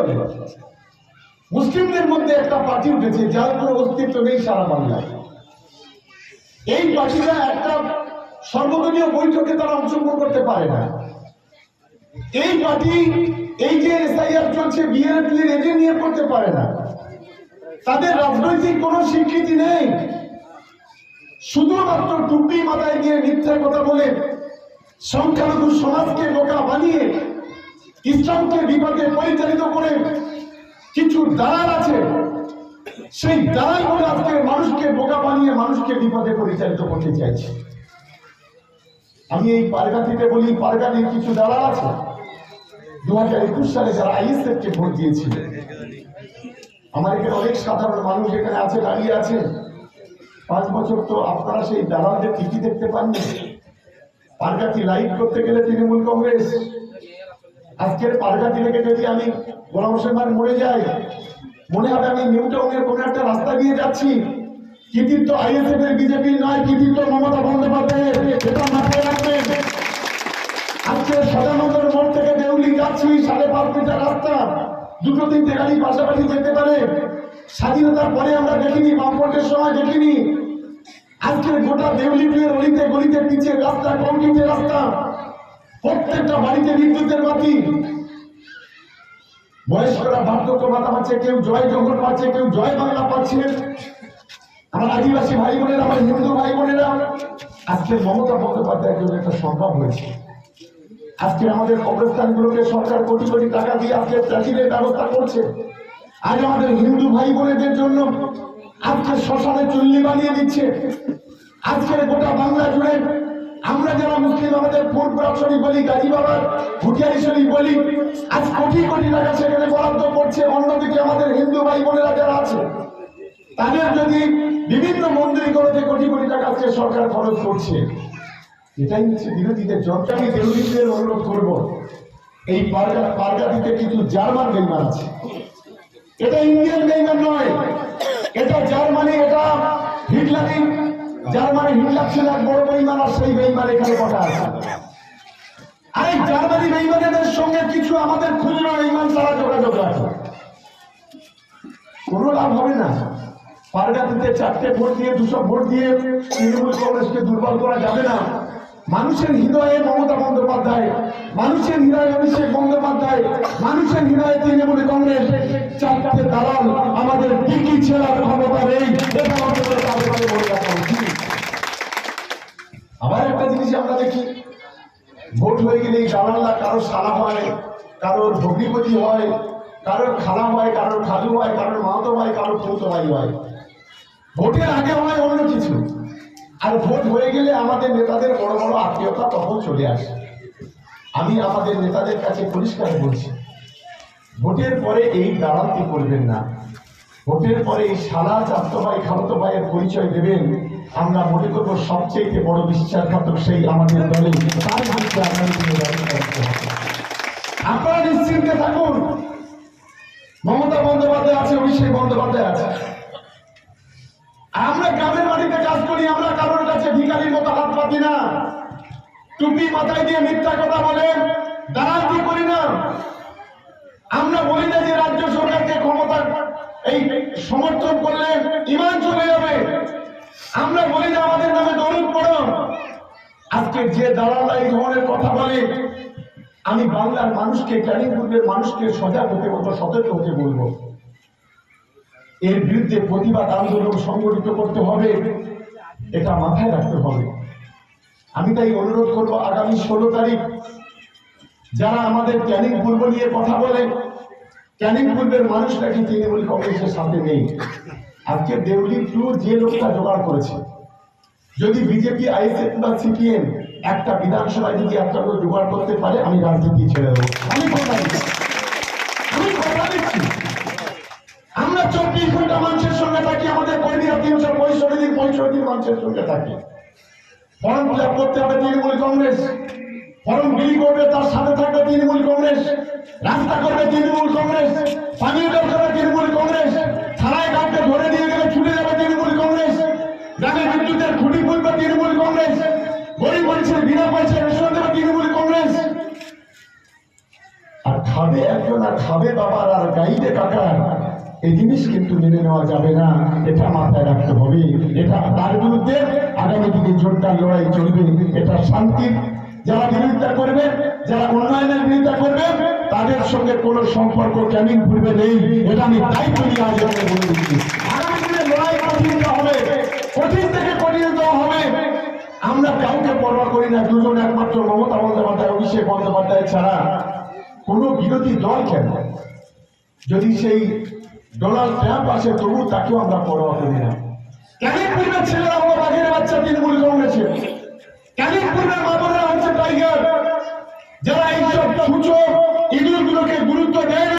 চলে। মুসলিমদের মধ্যে একটা পার্টি উঠেছে যার কোনো অস্তিত্ব নেই সারা বাংলায়। এই পার্টিরা একটা সর্বদলীয় বৈঠকে তারা অংশগ্রহণ করতে পারে না। এই পার্টি এই যে এসআইআর চলছে বিএলএ এজেন্ট নিয়ে করতে পারে না। তাদের রাজনৈতিক কোনো স্বীকৃতি নেই। শুধুমাত্র টুপি মাথায় দিয়ে মিথ্যা কথা বলে সংখ্যালঘু সমাজকে বোকা বানিয়ে ইসলামকে বিপদে পরিচালিত করে কিছু দালাল আছে, সেই দালালগুলো আজকে মানুষকে বোকা বানিয়ে মানুষকে বিপদে পরিচালিত করতে চাইছে। আমি এই পারগাতিতে বলি, পারগাতির কিছু দালাল আছে 2021 সালে যারা আইএসএফ কে ভোট দিয়েছিল। আমার এখানে অনেক সাধারণ মানুষ এখানে আছে, দাঁড়িয়ে আছে। 5 বছর তো আপনারা সেই দালালদের টিকি দেখতে পাননি। পারগাতি লাইট করতে গেলে তৃণমূল কংগ্রেস। আজকের পারগাতি থেকে যদি আমি গোলাম হোসেন ভাই মরে যাই, মনে হবে আমি নিউ টাউনের কোন একটা রাস্তা দিয়ে যাচ্ছি। কৃতিত্ব আইএসএফ এর বিজেপির নয়, কৃতিত্ব মমতা বন্দ্যোপাধ্যায়ের, এটা মাথায় রাখবেন। আজকে সদানন্দের মোড় থেকে দেউলি যাচ্ছি, 5.5 মিটার রাস্তা, 2-3টে গাড়ি পাশাপাশি যেতে পারে। স্বাধীনতার পরে আমরা দেখিনি, বামফ্রন্টের সময় দেখিনি। আজকে গোটা দেউলিপুরের অলিতে গলিতে পিচের রাস্তা, কংক্রিটের রাস্তা, প্রত্যেকটা বাড়িতে বিদ্যুতের বাতি। বয়স্করা বার্ধক্য ভাতা পাচ্ছে, কেউ জয় জঙ্গল পাচ্ছে, কেউ জয় বাংলা পাচ্ছে। আমার আদিবাসী ভাই বোনেরা, আমার হিন্দু ভাই বোনেরা, আজকে মমতা বন্দ্যোপাধ্যায়ের জন্য একটা সম্ভব হয়েছে। আজকে আমাদের কবরস্থানগুলোকে সরকার কোটি কোটি টাকা দিয়ে আজকে প্রাচীরের ব্যবস্থা করছে। আজ আমাদের হিন্দু ভাই বোনেদের জন্য আজকে শ্মশানে চুল্লি বানিয়ে দিচ্ছে। আজকের গোটা বাংলা জুড়ে আমরা যারা মুসলিম, আমাদের ফুরফুরা শরীফ বলি, গাজী বাবার ভুটিয়ারি শরীফ বলি, আজ কোটি কোটি টাকা সেখানে বরাদ্দ করছে। অন্যদিকে আমাদের হিন্দু ভাই বোনেরা যারা আছে তাদের যদি বিভিন্ন মন্দিরগুলোতে কোটি কোটি টাকা আজকে সরকার খরচ করছে। এটাই হচ্ছে বিরোধীদের জনতা। আমি বিরোধীদের অনুরোধ করবো, এই পারগাতিতে কিছু জার্মান বেইমান আছে। এটা ইন্ডিয়ান বেইমান নয়, এটা জার্মানি, এটা হিটলারি। জার্মানি হিটলার ছিল এক বড় বেইমান, আর সেই বেইমান এখানে কথা আছে। আর এই জার্মানি বেইমানদের সঙ্গে কিছু আমাদের খুচরো বেইমান তারা যোগাযোগ রাখে। কোনো লাভ হবে না। পারগাতিতে 4টে ভোট দিয়ে 200 ভোট দিয়ে তৃণমূল কংগ্রেসকে দুর্বল করা যাবে না। মানুষের হৃদয়ে মমতা বন্দ্যোপাধ্যায়, মানুষের হৃদয়ে অভিষেক বন্দ্যোপাধ্যায়, মানুষের হৃদয়ে তৃণমূল কংগ্রেস। 4টে দালাল আমাদের টিকি ছেড়ার ক্ষমতা নেই। আবার একটা জিনিস আমরা দেখি, ভোট হয়ে গেলে এই দালালরা কারোর শালা হয়, কারোর ভগ্নিপতি হয়, কারোর খালা হয়, কারোর খালু হয়, কারোর মাতো হয়, কারোর পৌতো ভাই হয়। ভোটের আগে হয় অন্য কিছু, আর ভোট হয়ে গেলে আমাদের নেতাদের বড় বড় আত্মীয়তা তখন চলে আসে। আমি আমাদের নেতাদের কাছে পরিষ্কার বলছি, ভোটের পরে এই দালালটি করবেন না। ভোটের পরে এই শালা, চাচাতো ভাই, খালাতো ভাইয়ের পরিচয় দেবেন। আমরা মনে করবো সবচেয়ে বড় বিশ্বাসঘাতক সেই আমাদের দলে। তার বিরুদ্ধে আপনারা নিশ্চিন্তে থাকুন। মমতা বন্দ্যোপাধ্যায় আছে, অভিষেক বন্দ্যোপাধ্যায় আছে। আমরা গ্রামের বাড়িতে কাজ করি, আমরা কারোর কাছে ভিখারির মতো হাত পাতি না। টুপি মাথায় দিয়ে মিথ্যা কথা বলে দালালি করি না। আমরা বলি না যে রাজ্য সরকারকে ক্ষমতা এই সমর্থন করলে ইমান চলে যাবে। আমরা বলি না আমাদের নামে দরুদ পড়ো। আজকে যে দালালরা এই ধরনের কথা বলে, আমি বাংলার মানুষকে, ক্যানিংপুরের মানুষকে সজাগ হতে বলবো, সতর্ক হতে বলবো। এর বিরুদ্ধে প্রতিবাদ আন্দোলন সংগঠিত করতে হবে, এটা মাথায় রাখতে হবে। আমি তাই অনুরোধ করবো, আগামী 16 তারিখ যারা আমাদের ক্যানিং পূর্ব নিয়ে কথা বলে, ক্যানিং পূর্বের মানুষ নাকি তৃণমূল কংগ্রেসের সাথে নেই। আজকে দেউলি ট্যুর যে লোকটা জোগাড় করেছে, যদি বিজেপি, আইএসএফ বা সিপিএম একটা বিধানসভায় যদি একটা লোক জোগাড় করতে পারে, আমি রাজনীতি ছেড়ে দেবো। আমি কথা দিচ্ছি। আমরা 24 ঘন্টা মানুষের সঙ্গে থাকি, আমাদের কর্মীরা 365 দিন 65 দিন মানুষের সঙ্গে থাকি। ফর্ম ফিল আপ করতে হবে তৃণমূল কংগ্রেস, ফর্ম বিলি করবে তার সাথে থাকবে তৃণমূল কংগ্রেস, রাস্তা করবে তৃণমূল কংগ্রেস, পানীয় জল করবে তৃণমূল কংগ্রেস, থানায় কাউকে ধরে নিয়ে গেলে ছুটে যাবে তৃণমূল কংগ্রেস, গ্রামে বিদ্যুতের খুঁটি খুলবে তৃণমূল কংগ্রেস, গরিব মানুষের বিনা পয়সায় রেশন দেবে তৃণমূল কংগ্রেস। আর খাবে একজন আর খাবে বাবার আর গাইবে কাকার, এই জিনিস কিন্তু মেনে নেওয়া যাবে না, এটা মাথায় রাখতে হবে। এটা তার বিরুদ্ধে আগামী দিনে জোরদার লড়াই চলবে। এটা শান্তির যারা বিরোধিতা করবে, যারা উন্নয়নের বিরোধিতা করবে, তাদের সঙ্গে কোনো সম্পর্ক ক্যামিং পূর্বে নেই। এটা আমি দায়িত্ব নিয়ে আজ বলে দিচ্ছি। আগামী দিনে লড়াই কঠিন হবে, কঠিন থেকে কঠিনতম হবে। আমরা কাউকে পরোয়া করি না, দুজন একমাত্র মমতা বন্দ্যোপাধ্যায়, অভিষেক বন্দ্যোপাধ্যায় ছাড়া কোনো বিরোধী দল কেন, যদি সেই ডোনাল্ড ট্রাম্প আসে তবু তাকেও আমরা পরোয়া করি না। ক্যানিং পূর্বের ছেলেরা হলো বাঘের বাচ্চা, তৃণমূল কংগ্রেসের। ক্যানিং পূর্বের মা বোনেরা হচ্ছে টাইগার, যারা এইসব সূচক ইঁদুরগুলোকে গুরুত্ব দেয় না।